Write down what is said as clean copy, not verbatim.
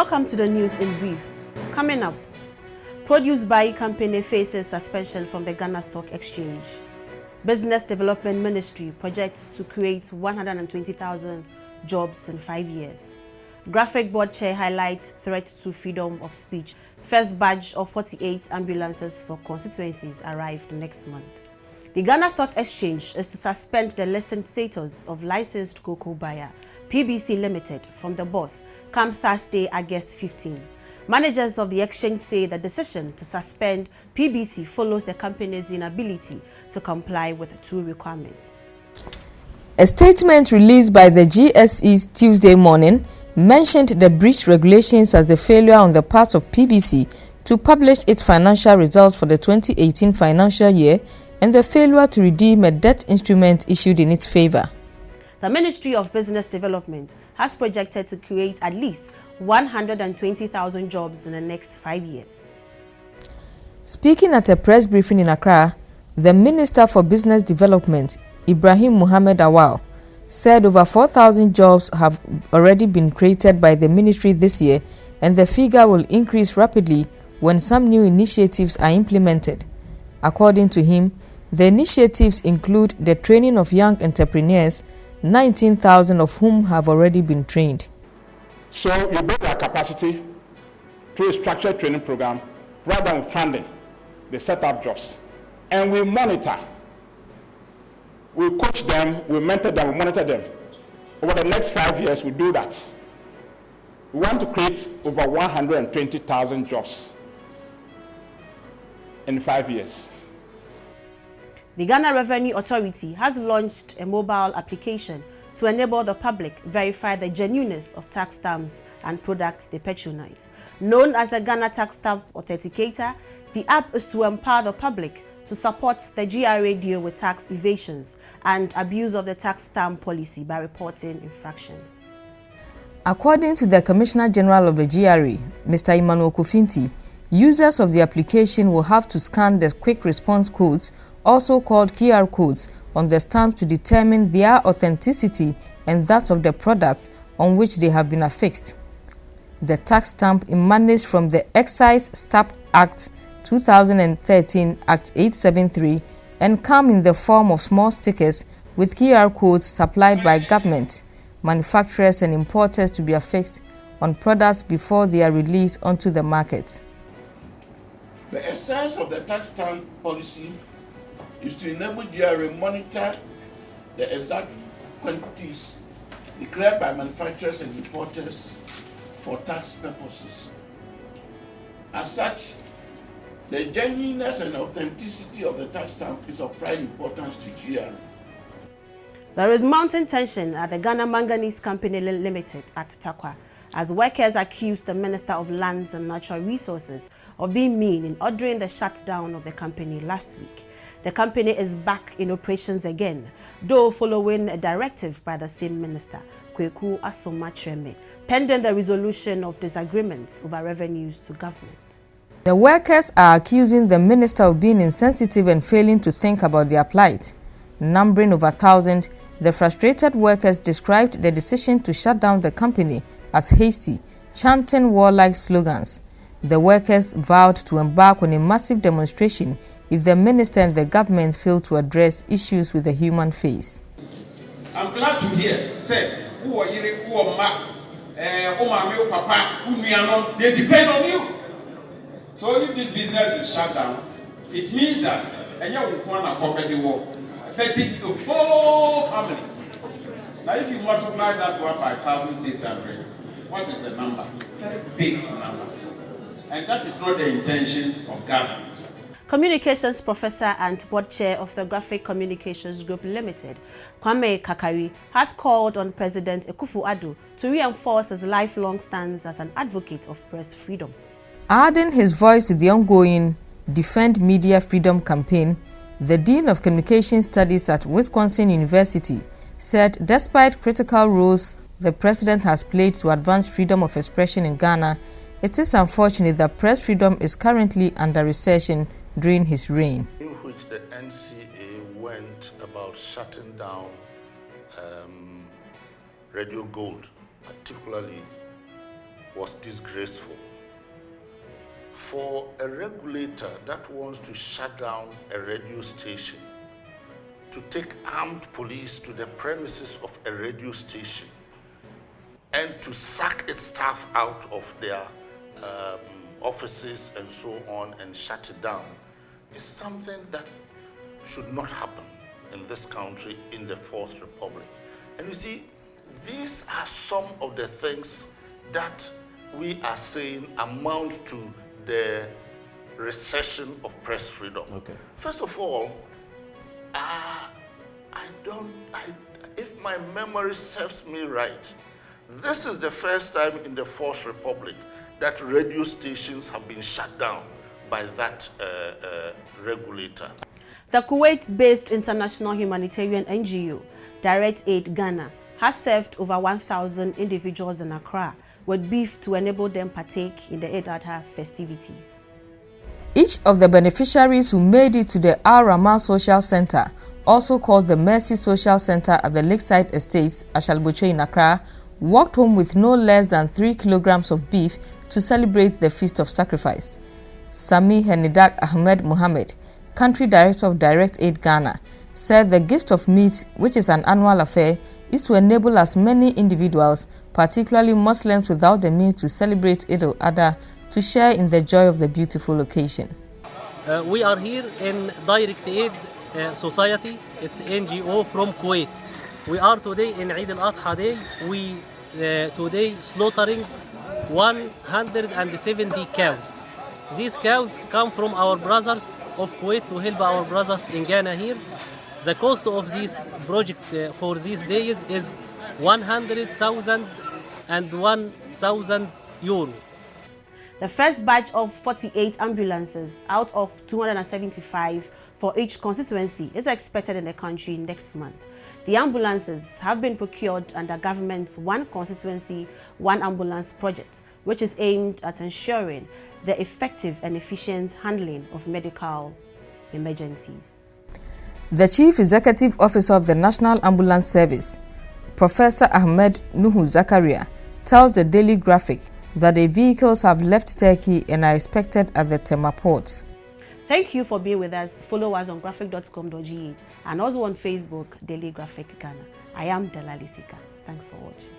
Welcome to the news in brief. Coming up, Produce Buy company faces suspension from the Ghana Stock Exchange. Business Development Ministry projects to create 120,000 jobs in 5 years. Graphic Board Chair highlights threat to freedom of speech. First batch of 48 ambulances for constituencies arrived next month. The Ghana Stock Exchange is to suspend the listing status of licensed cocoa buyer, PBC Limited, from the bourse come Thursday, August 15. Managers of the exchange say the decision to suspend PBC follows the company's inability to comply with two requirements. A statement released by the GSE Tuesday morning mentioned the breach regulations as the failure on the part of PBC to publish its financial results for the 2018 financial year and the failure to redeem a debt instrument issued in its favor. The Ministry of Business Development has projected to create at least 120,000 jobs in the next 5 years. Speaking at a press briefing in Accra, the Minister for Business Development, Ibrahim Mohammed Awal, said over 4,000 jobs have already been created by the ministry this year, and the figure will increase rapidly when some new initiatives are implemented. According to him, the initiatives include the training of young entrepreneurs, 19,000 of whom have already been trained. So you build our capacity through a structured training program, rather than funding, they set up jobs. And we monitor. We coach them, we mentor them, we monitor them. Over the next 5 years, we do that. We want to create over 120,000 jobs in 5 years. The Ghana Revenue Authority has launched a mobile application to enable the public verify the genuineness of tax stamps and products they patronize. Known as the Ghana Tax Stamp Authenticator, the app is to empower the public to support the GRA deal with tax evasions and abuse of the tax stamp policy by reporting infractions. According to the Commissioner General of the GRA, Mr. Emmanuel Kofinti, users of the application will have to scan the quick response codes, also called QR codes, on the stamps to determine their authenticity and that of the products on which they have been affixed. The tax stamp emanates from the Excise Stamp Act 2013 Act 873 and come in the form of small stickers with QR codes supplied by government, manufacturers and importers to be affixed on products before they are released onto the market. The essence of the tax stamp policy is to enable GRA monitor the exact quantities declared by manufacturers and importers for tax purposes. As such, the genuineness and authenticity of the tax stamp is of prime importance to GRA. There is mounting tension at the Ghana Manganese Company Limited at Tarkwa as workers accuse the Minister of Lands and Natural Resources of being mean in ordering the shutdown of the company last week. The company is back in operations again, though following a directive by the same minister, Kweku Asomah-Kyereme, pending the resolution of disagreements over revenues to government. The workers are accusing the minister of being insensitive and failing to think about their plight. Numbering over 1,000, the frustrated workers described the decision to shut down the company as hasty, chanting warlike slogans. The workers vowed to embark on a massive demonstration if the minister and the government fail to address issues with the human face. I'm glad to hear, say, who are you, who are papa, they depend on you. So if this business is shut down, it means that you want to cover the war, affecting the whole family. Now if you multiply that one by 1,600, what is the number? Very big number. And that is not the intention of government. Communications Professor and Board Chair of the Graphic Communications Group Limited, Kwame Kakari, has called on President Akufo-Addo to reinforce his lifelong stance as an advocate of press freedom. Adding his voice to the ongoing Defend Media Freedom campaign, the Dean of Communication Studies at Wisconsin University said despite critical roles the president has played to advance freedom of expression in Ghana, it is unfortunate that press freedom is currently under recession during his reign. In which the NCA went about shutting down Radio Gold, particularly was disgraceful. For a regulator that wants to shut down a radio station, to take armed police to the premises of a radio station and to sack its staff out of their offices and so on and shut it down is something that should not happen in this country, in the Fourth Republic. And you see, these are some of the things that we are saying amount to the recession of press freedom. Okay. First of all, if my memory serves me right, this is the first time in the Fourth Republic that radio stations have been shut down by that regulator. The Kuwait-based international humanitarian NGO, Direct Aid Ghana, has served over 1,000 individuals in Accra with beef to enable them partake in the Eid al-Adha festivities. Each of the beneficiaries who made it to the Al-Rahma Social Center, also called the Mercy Social Center at the Lakeside Estates, Ashalbuche in Accra, walked home with no less than 3 kilograms of beef to celebrate the Feast of Sacrifice. Sami Henidak Ahmed Mohammed, Country Director of Direct Aid Ghana, said the gift of meat, which is an annual affair, is to enable as many individuals, particularly Muslims without the means to celebrate Eid al-Adha, to share in the joy of the beautiful occasion. We are here in Direct Aid Society. It's NGO from Kuwait. We are today in Eid al-Adha day. We today slaughtering 170 cows. These cows come from our brothers of Kuwait to help our brothers in Ghana here. The cost of this project for these days is 100,000 and 1,000 euro. The first batch of 48 ambulances out of 275 for each constituency is expected in the country next month. The ambulances have been procured under government's One Constituency, One Ambulance project, which is aimed at ensuring the effective and efficient handling of medical emergencies. The Chief Executive Officer of the National Ambulance Service, Professor Ahmed Nuhu Zakaria, tells the Daily Graphic that the vehicles have left Turkey and are expected at the Tema port. Thank you for being with us. Follow us on graphic.com.gh and also on Facebook, Daily Graphic Ghana. I am Delali Sika. Thanks for watching.